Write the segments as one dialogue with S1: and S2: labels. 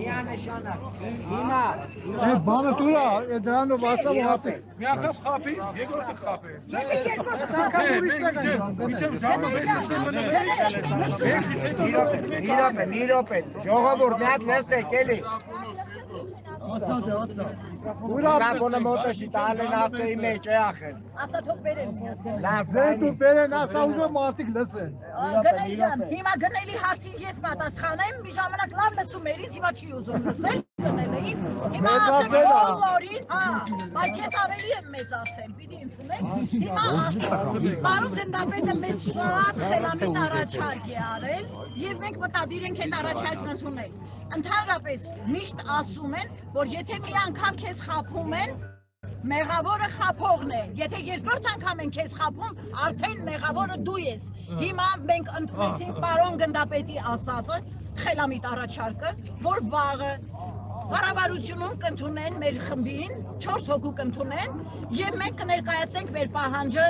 S1: Միանշանակ։ Հիմա
S2: բանը դուրա, դրանով ասա ու հատի։
S3: Միախավ խապի, երկրորդը խապի։
S1: Մի րոպե, ժողովուրդ մի հատ լսեք էլի։ Միկրոֆոնը մոտը չի տալեն ավտոյի մեջ է ախել։
S4: Ասա թող բերեն։
S1: Լավ,
S2: դու բերեն ասա ուզում մարդիկ լսեն։
S4: Գնելի ջան, հիմա գնելի հացին ես պատասխանեմ, մի ժամանակ լավ լսում էր, ինձ հիմա չի ուզում լսել, գնել էի։ Հիմա ասեմ բոլորին, բայց ես ավելի եմ մեծացել, պիտի ընդունեք։ Հիմա ասեմ, պարոն գնդապետը մեզ շատ խելամիտ առաջարկ է արել եւ մենք մտադիր ենք այդ առաջարկն ընդունել։ Ընդհանրապես միշտ ասում են, որ եթե մի անգամ քեզ խաբում են, մեղավորը խաբողն է, եթե երկրորդ անգամ են քեզ խաբում, արդեն մեղավորը դու ես։ Հիմա մենք ընդունեցինք պարոն գնդապետի ասածը, խելամիտ առաջարկը, որ վաղը կառավարությունում կընդունեն մեր խմբին, 4 հոգու կընդունեն, եւ մենք կներկայացնենք մեր պահանջը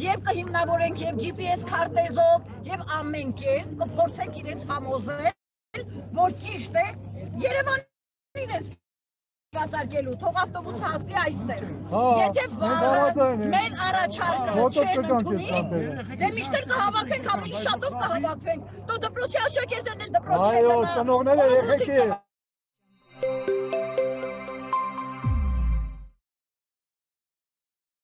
S4: եւ կհիմնավորենք եւ GPS քարտեզով եւ ամեն կերպ կփորձենք իրենց համոզել, որ ճիշտ է Երևանին է սպասարկելու, թող ավտոբուս հասնի այստեղ։ Եթե վաղը մեր առաջարկը չեն ընդունի, դե միշտ էլ կհավաքենք, ավելի շատով կհավաքվենք, դու դպրոցի աշակերտներն էլ դպրոց չեն գնա։
S2: Այո, ծնողները եղեք